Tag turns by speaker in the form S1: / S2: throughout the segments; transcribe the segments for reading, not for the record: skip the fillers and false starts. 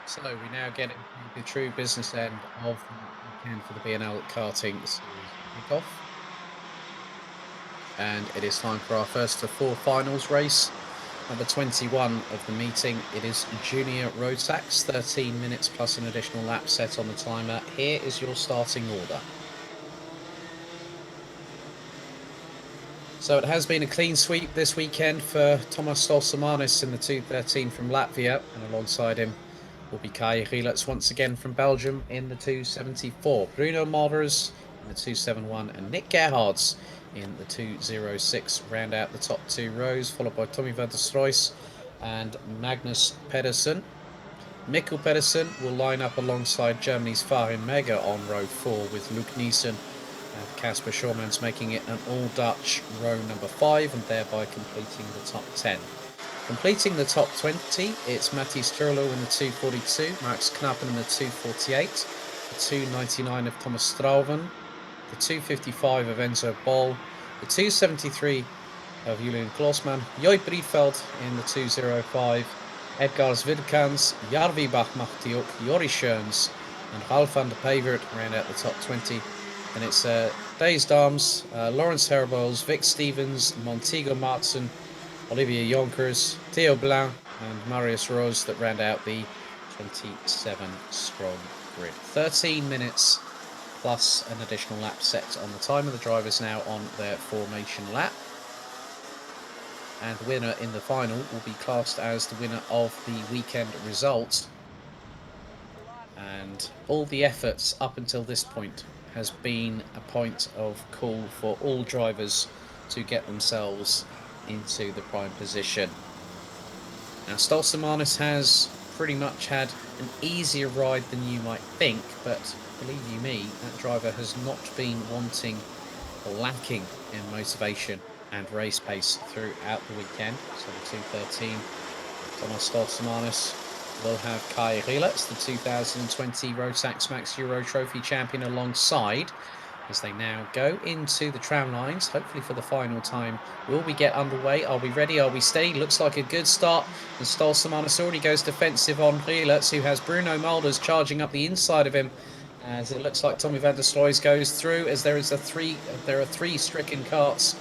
S1: So we now get into the true business end of the weekend for the BNL karting series kickoff. And it is time for our first of four finals race. Number 21 of the meeting. It is junior road tax, 13 minutes plus an additional lap set on the timer. Here is your starting order. So it has been a clean sweep this weekend for Tomas Stolsamanis in the 213 from Latvia, and alongside him will be Kai Rielets once again from Belgium in the 274. Bruno Malders in the 271 and Nick Gerhards in the 206 round out the top two rows, followed by Tommy van der Stroys and Magnus Pedersen. Mikkel Pedersen will line up alongside Germany's Farin Mega on row 4 with Luke Niesen and Casper Schormans making it an all-Dutch row number 5 and thereby completing the top 10. Completing the top 20, it's Matthijs Turlo in the 242, Max Knappen in the 248, the 299 of Thomas Strauven, the 255 of Enzo Bol, the 273 of Julian Klossman, Joy Briefeld in the 205, Edgars Vidkans, Jarvi Bachmachtiuk, Jori Schoens, and Ralf van der Pevert round out the top 20. And it's Days Dams, Lawrence Herbols, Vic Stevens, Montego Martsen, Olivier Jonkers, Theo Blanc, and Marius Rose that round out the 27 strong grid. 13 minutes plus an additional lap set on the timer. The drivers now on their formation lap. And the winner in the final will be classed as the winner of the weekend result. And all the efforts up until this point has been a point of call for all drivers to get themselves into the prime position. Now Stolsamanis has pretty much had an easier ride than you might think, but believe you me, that driver has not been wanting or lacking in motivation and race pace throughout the weekend. So the 213, Thomas Stolsamanis will have Kai Rielets, the 2020 Rotax Max Euro Trophy champion, alongside as they now go into the tram lines, hopefully for the final time. Will we get underway? Are we ready? Are we steady? Looks like a good start. And Stolsamanis already goes defensive on Rielets, who has Bruno Malders charging up the inside of him. As it looks like Tommy van der Sloys goes through, as there are three stricken carts.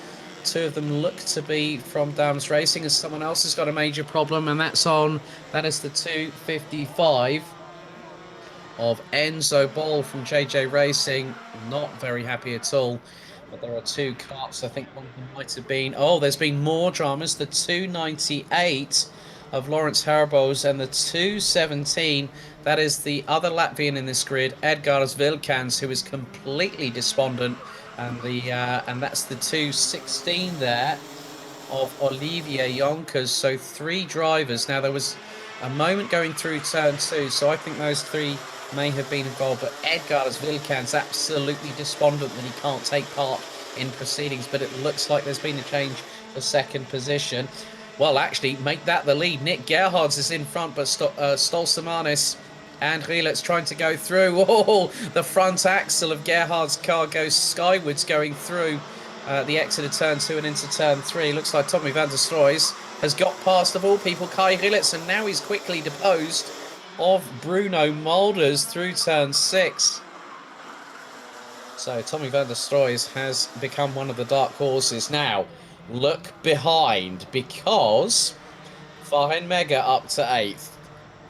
S1: Two of them look to be from Dams Racing, as someone else has got a major problem, and that is the 255 of Enzo Ball from JJ Racing. Not very happy at all. But there are two carts. I think one of them might have been. Oh, there's been more dramas. The 298 of Lawrence Harbos and the 217. That is the other Latvian in this grid, Edgars Vilkans, who is completely despondent. And that's the 216 there of Olivier Jonkers. So three drivers. Now there was a moment going through turn 2, so I think those three may have been involved, but Edgars Vilkans absolutely despondent that he can't take part in proceedings, but it looks like there's been a change for second position. Well, actually, make that the lead. Nick Gerhards is in front, but Stolsamanis and Rielets trying to go through. Oh, the front axle of Gerhard's car goes skywards going through the exit of turn 2 and into turn 3. Looks like Tommy van der Stroys has got past, of all people, Kai Rielets, and now he's quickly deposed of Bruno Malders through turn 6. So Tommy van der Stroys has become one of the dark horses. Now, look behind, because Farin Mega up to 8th,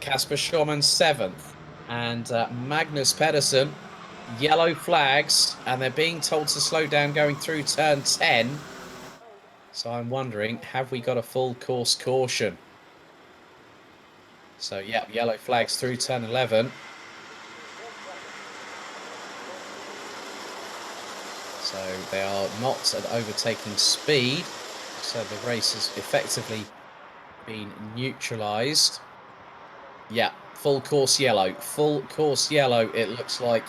S1: Casper Schorman 7th, and Magnus Pedersen, yellow flags, and they're being told to slow down going through turn 10. So I'm wondering, have we got a full course caution? So, yeah, yellow flags through turn 11. So they are not at overtaking speed. So the race has effectively been neutralised. Yeah, full course yellow. Full course yellow, it looks like.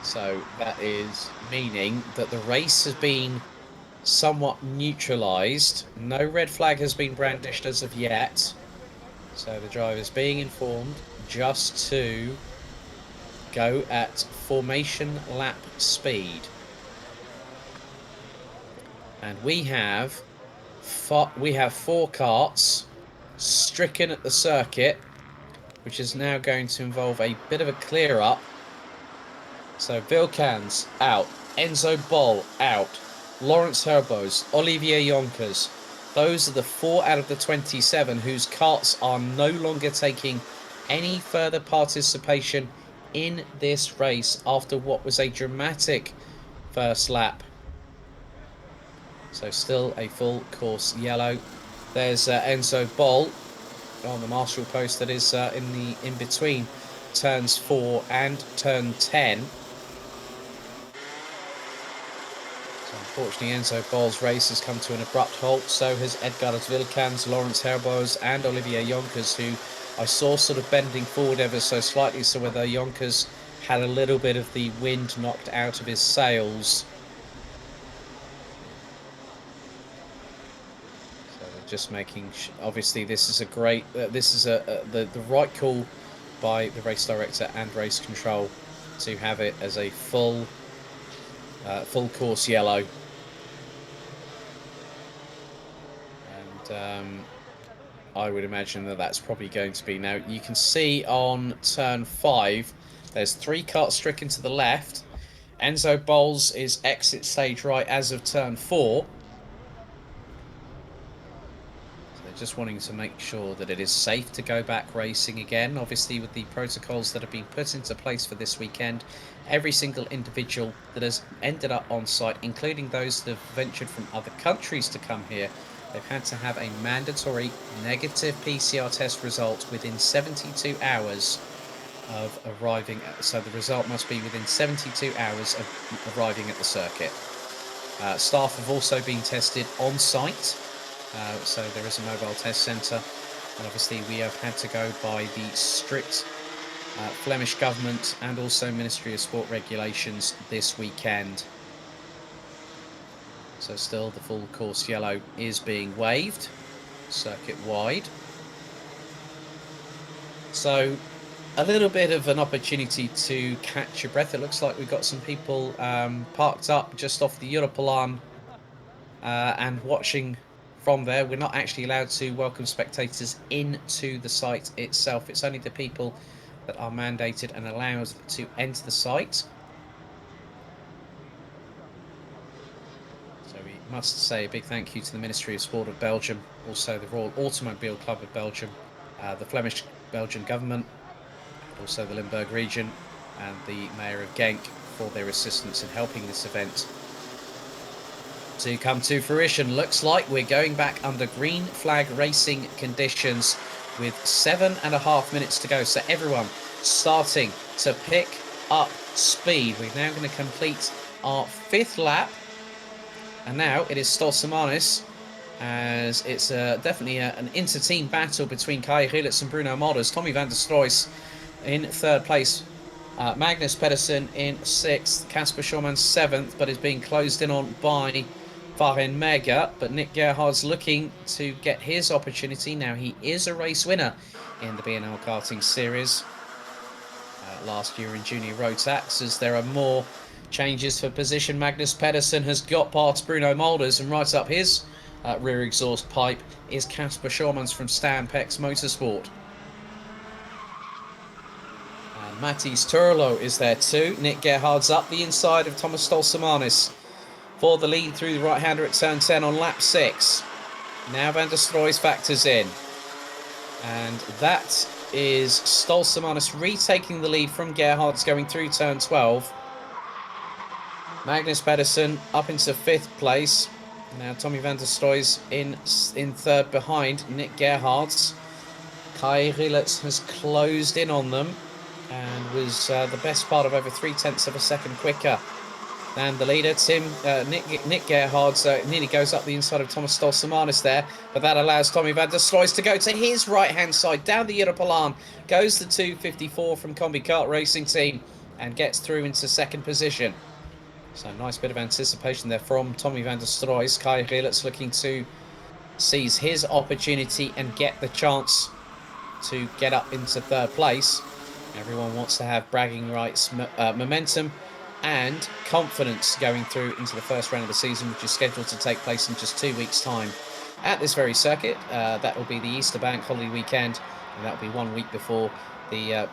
S1: So that is meaning that the race has been somewhat neutralised. No red flag has been brandished as of yet. So the driver's being informed just to go at formation lap speed. And we have four carts stricken at the circuit, which is now going to involve a bit of a clear-up. So Vilcans out, Enzo Boll out, Lawrence Herbos, Olivier Yonkers. Those are the 4 out of the 27 whose karts are no longer taking any further participation in this race after what was a dramatic first lap. So still a full course yellow. There's Enzo Boll on the marshal post that is in between turns 4 and turn 10. So unfortunately, Enzo Boll's race has come to an abrupt halt. So has Edgar Vilcans, Lawrence Herbos, and Olivier Yonkers, who I saw sort of bending forward ever so slightly. So whether Yonkers had a little bit of the wind knocked out of his sails. Just making obviously this is a great this is the right call by the race director and race control to have it as a full course yellow, and I would imagine that that's probably going to be. Now you can see on turn 5 there's 3 karts stricken to the left. Enzo Boll's is exit stage right as of turn 4. Just wanting to make sure that it is safe to go back racing again. Obviously, with the protocols that have been put into place for this weekend, every single individual that has ended up on site, including those that have ventured from other countries to come here, they've had to have a mandatory negative PCR test result within 72 hours of arriving. So the result must be within 72 hours of arriving at the circuit. Staff have also been tested on site. So there is a mobile test centre, and obviously we have had to go by the strict Flemish government and also Ministry of Sport regulations this weekend. So still the full course yellow is being waved circuit wide. So a little bit of an opportunity to catch your breath. It looks like we've got some people parked up just off the Europolan and watching from there. We're not actually allowed to welcome spectators into the site itself. It's only the people that are mandated and allowed to enter the site. So we must say a big thank you to the Ministry of Sport of Belgium, also the Royal Automobile Club of Belgium, the Flemish Belgian government, also the Limburg region, and the Mayor of Genk for their assistance in helping this event to come to fruition. Looks like we're going back under green flag racing conditions with 7.5 minutes to go. So everyone starting to pick up speed. We're now going to complete our 5th lap, and now it is Stolsemanis, as it's definitely an inter-team battle between Kai Rielitz and Bruno Molders. Tommy van der Stroys in 3rd place, Magnus Pedersen in 6th, Casper Schormann 7th, but is being closed in on by Farin Mega. But Nick Gerhard's looking to get his opportunity. Now he is a race winner in the BNL karting series last year in Junior Rotax. As there are more changes for position, Magnus Pedersen has got past Bruno Molders, and right up his rear exhaust pipe is Casper Schormans from Stampex Motorsport. And Mattis Turlo is there too. Nick Gerhard's up the inside of Thomas Stolsemanis for the lead through the right-hander at turn 10 on lap 6. Now Van der Stroys factors in. And that is Stolsemanis retaking the lead from Gerhard's going through turn 12. Magnus Pedersen up into 5th place. Now Tommy van der Stroys in 3rd behind Nick Gerhard's. Kai Rielitz has closed in on them and was the best part of over 0.3 of a second quicker than the leader. Nick Gerhard nearly goes up the inside of Thomas Stolsemanis there, but that allows Tommy van der Stroys to go to his right-hand side, down the Europolan, goes the 254 from Combi Kart Racing Team, and gets through into 2nd position. So nice bit of anticipation there from Tommy van der Stroys. Kai Rielitz looking to seize his opportunity and get the chance to get up into 3rd place. Everyone wants to have bragging rights, momentum and confidence going through into the first round of the season, which is scheduled to take place in just 2 weeks' time. at this very circuit. That will be the Easter Bank holiday weekend, and that will be 1 week before the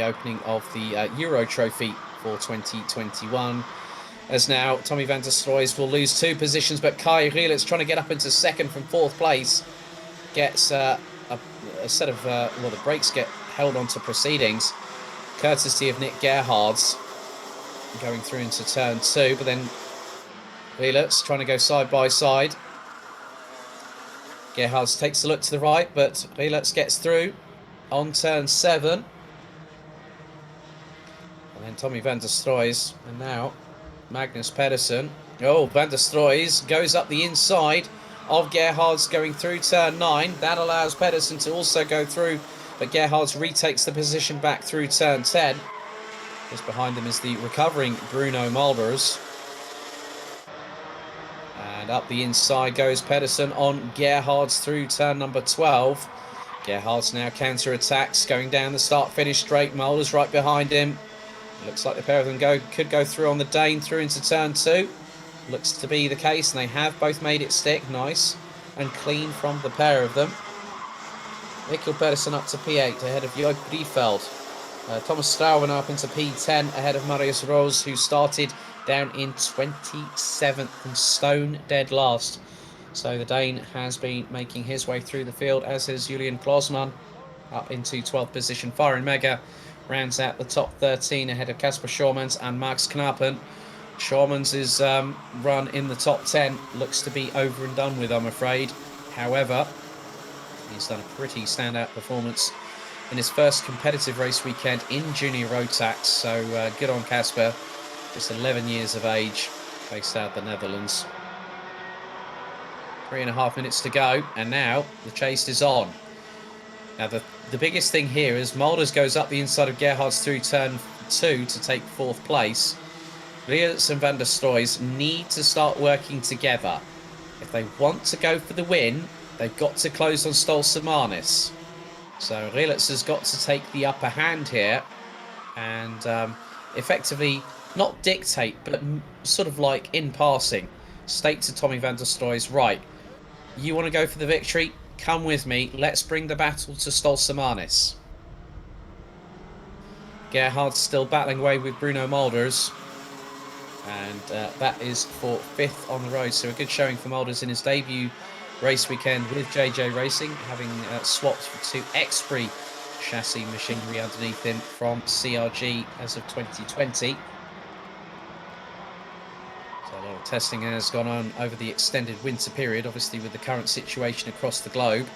S1: opening of the Euro Trophy for 2021. As now, Tommy van der Stroys will lose 2 positions, but Kai Rielitz trying to get up into second from 4th place gets a set of, well, the brakes get held onto proceedings, courtesy of Nick Gerhard's going through into turn 2, but then Rielitz trying to go side by side. Gerhards takes a look to the right, but Rielitz gets through on turn 7. And then Tommy van der Stroys, and now Magnus Pedersen. Oh, van der Stroys goes up the inside of Gerhards going through turn 9. That allows Pedersen to also go through, but Gerhards retakes the position back through turn 10. Just behind them is the recovering Bruno Mulders. And up the inside goes Pedersen on Gerhards through turn number 12. Gerhards now counter-attacks, going down the start-finish straight. Mulders right behind him. Looks like the pair of them could go through on the Dane through into turn 2. Looks to be the case, and they have both made it stick. Nice and clean from the pair of them. Mikkel Pedersen up to P8 ahead of Jörg Briefeld. Thomas Strauben up into P10 ahead of Marius Rose, who started down in 27th and stone dead last. So the Dane has been making his way through the field, as is Julian Klosman up into 12th position. Farin Mega rounds out the top 13 ahead of Kasper Schormans and Max Knappen. Schormans' run in the top 10 looks to be over and done with, I'm afraid. However, he's done a pretty standout performance in his first competitive race weekend in Junior Rotax, so good on Kasper. Just 11 years of age, based out of the Netherlands. 3.5 minutes to go, and now the chase is on. Now, the biggest thing here is Mulders goes up the inside of Gerhards through turn 2 to take 4th place. Rielitz and van der Stroys need to start working together. If they want to go for the win, they've got to close on Stolzemanis. So Rielitz has got to take the upper hand here and effectively not dictate, but sort of like in passing, state to Tommy van der Stroys, right, you want to go for the victory? Come with me. Let's bring the battle to Stolzemanis. Gerhard's still battling away with Bruno Mulders. And that is for 5th on the road. So a good showing for Mulders in his debut race weekend with JJ Racing, having swapped to Xpree chassis machinery underneath him from CRG as of 2020. So a lot of testing has gone on over the extended winter period, obviously with the current situation across the globe.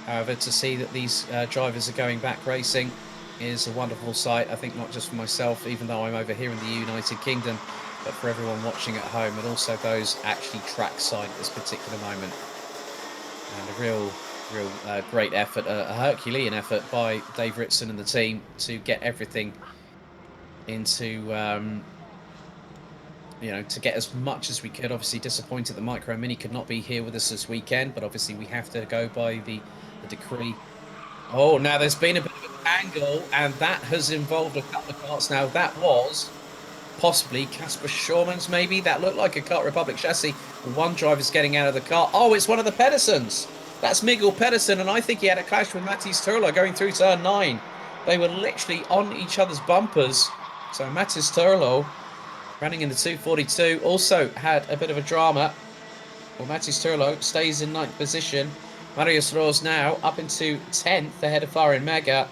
S1: However, to see that these drivers are going back racing is a wonderful sight, I think, not just for myself, even though I'm over here in the United Kingdom, but for everyone watching at home, and also those actually trackside at this particular moment. And a real great effort, a Herculean effort by Dave Ritson and the team to get everything into, to get as much as we could. Obviously disappointed that Micro Mini could not be here with us this weekend, but obviously we have to go by the decree. Oh, now there's been a bit of an angle, and that has involved a couple of carts. Now, that was possibly Kasper Schormans, maybe. That looked like a Kart Republic chassis. One driver's getting out of the car. Oh, it's one of the Pedersens. That's Miguel Pedersen, and I think he had a clash with Mathis Turlo going through turn 9. They were literally on each other's bumpers. So Mathis Turlo, running in the 242, also had a bit of a drama. Well, Mathis Turlo stays in 9th position. Marius Rose now up into 10th ahead of Farin Mega.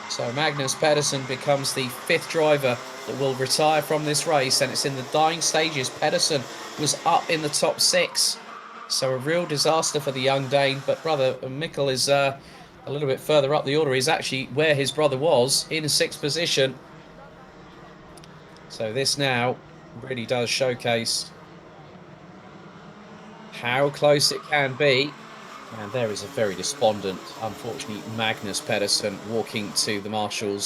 S1: So Magnus Pedersen becomes the 5th driver that will retire from this race, and it's in the dying stages. Pedersen was up in the top 6. So a real disaster for the young Dane, but brother Mikkel is a little bit further up the order. He's actually where his brother was, in 6th position. So this now really does showcase how close it can be. And there is a very despondent, unfortunately, Magnus Pedersen walking to the marshal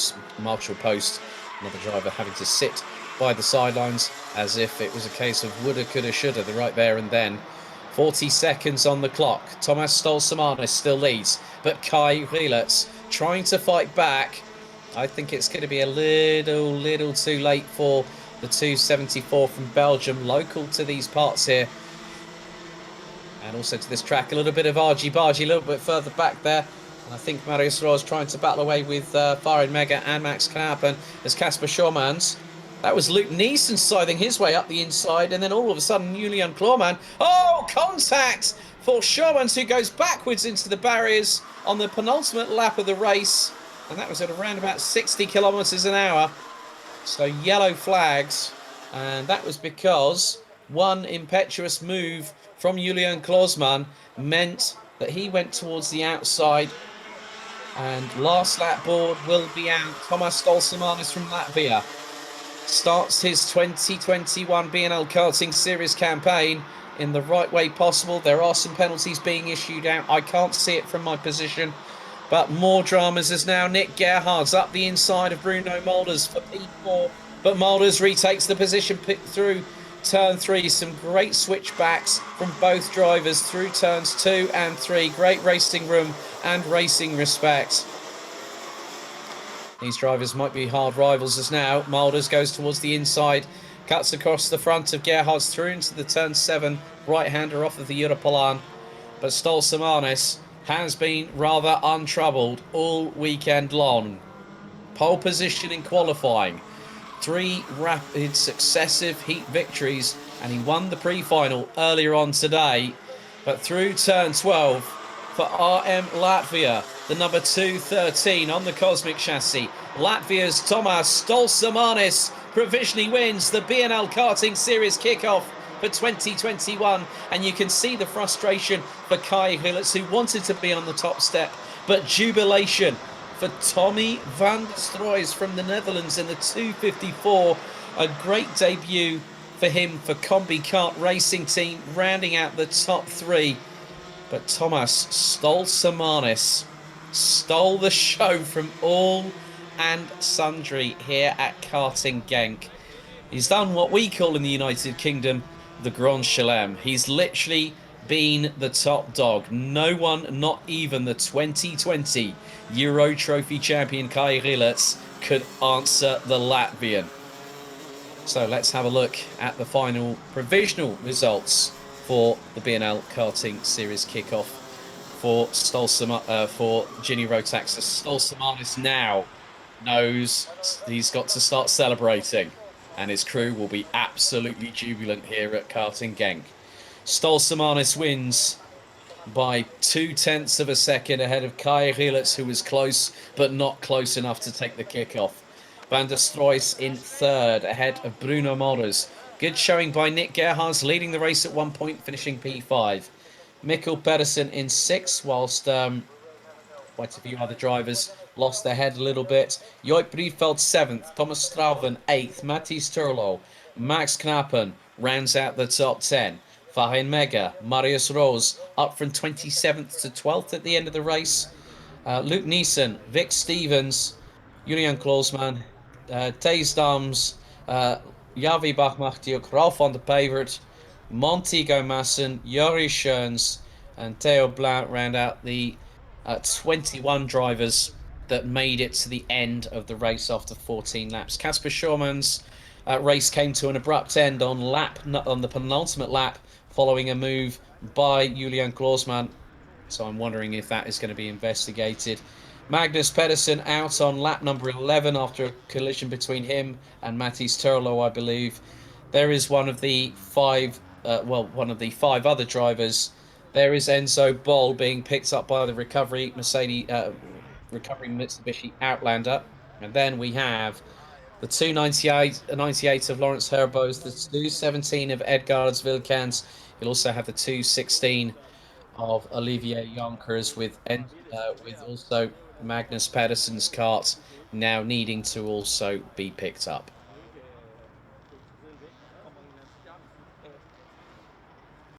S1: post. Another driver having to sit by the sidelines as if it was a case of woulda, coulda, shoulda, the right there and then. 40 seconds on the clock. Thomas Stolzemanis still leads, but Kai Rielitz trying to fight back. I think it's going to be a little too late for the 274 from Belgium, local to these parts here. And also to this track, a little bit of argy-bargy, a little bit further back there. And I think Marius Roos trying to battle away with Farid Mega and Max Knappen as Casper Schormans. That was Luke Neeson scything his way up the inside, and then all of a sudden, Julian Klorman. Oh, contact for Schormans, who goes backwards into the barriers on the penultimate lap of the race. And that was at around about 60 kilometres an hour. So yellow flags, and that was because one impetuous move from Julian Klosman meant that he went towards the outside, and last lap board will be out. Tomas Stolsamanis from Latvia starts his 2021 BNL Karting Series campaign in the right way possible. There are some penalties being issued out. I can't see it from my position. But more dramas as now Nick Gerhard's up the inside of Bruno Mulders for P4. But Mulders retakes the position through turn 3. Some great switchbacks from both drivers through turns 2 and 3. Great racing room and racing respect. These drivers might be hard rivals as now Mulders goes towards the inside, cuts across the front of Gerhard's through into the turn 7 right-hander off of the Europolan. But Stolsamanis has been rather untroubled all weekend long. Pole position in qualifying, 3 rapid successive heat victories, and he won the pre-final earlier on today. But through turn 12 for RM Latvia, the number 213 on the Cosmic chassis, Latvia's Tomas Stolsamanis provisionally wins the BNL Karting Series kickoff for 2021, and you can see the frustration for Kai Hillets, who wanted to be on the top step, but jubilation for Tommy van der Stroys from the Netherlands in the 254. A great debut for him for Combi Kart Racing Team, rounding out the top 3. But Tomas Stolsamanis stole the show from all and sundry here at Karting Genk. He's done what we call in the United Kingdom the Grand Chelem. He's literally been the top dog. No one, not even the 2020 Euro Trophy champion Kai Rilets, could answer the Latvian. So let's have a look at the final provisional results for the BNL Karting Series kickoff for Ginny Rotax. Stolsamanis now knows he's got to start celebrating, and his crew will be absolutely jubilant here at Karting Genk. Stolsamanis wins by 0.2 of a second ahead of Kai Rilets, who was close but not close enough to take the kickoff. Van der Stroys in 3rd ahead of Bruno Mulders. Good showing by Nick Gerhards, leading the race at 1 point, finishing P5. Mikkel Pedersen in 6th, whilst quite a few other drivers lost their head a little bit. Joip Briefeld 7th, Thomas Strauven 8th, Matthijs Turlo, Max Knappen rounds out the top 10. Fahin Mega, Marius Roos up from 27th to 12th at the end of the race. Luke Neeson, Vic Stevens, Julian Klosman, Thijs Dams, Javi Bachmachtiuk, Ralph van der Pevert, Montego Masson, Jori Schoens, and Theo Blount round out the 21 drivers that made it to the end of the race after 14 laps. Casper Schormans' race came to an abrupt end on the penultimate lap following a move by Julian Klosman. So I'm wondering if that is going to be investigated. Magnus Pedersen out on lap number 11 after a collision between him and Matthijs Turlo, I believe. There is one of the 5 other drivers. There is Enzo Boll being picked up by the recovering Mitsubishi Outlander. And then we have the 298 of Lawrence Herbos, the 217 of Edgards Vilkans. You'll also have the 216 of Olivier Yonkers with also Magnus Pedersen's kart now needing to also be picked up.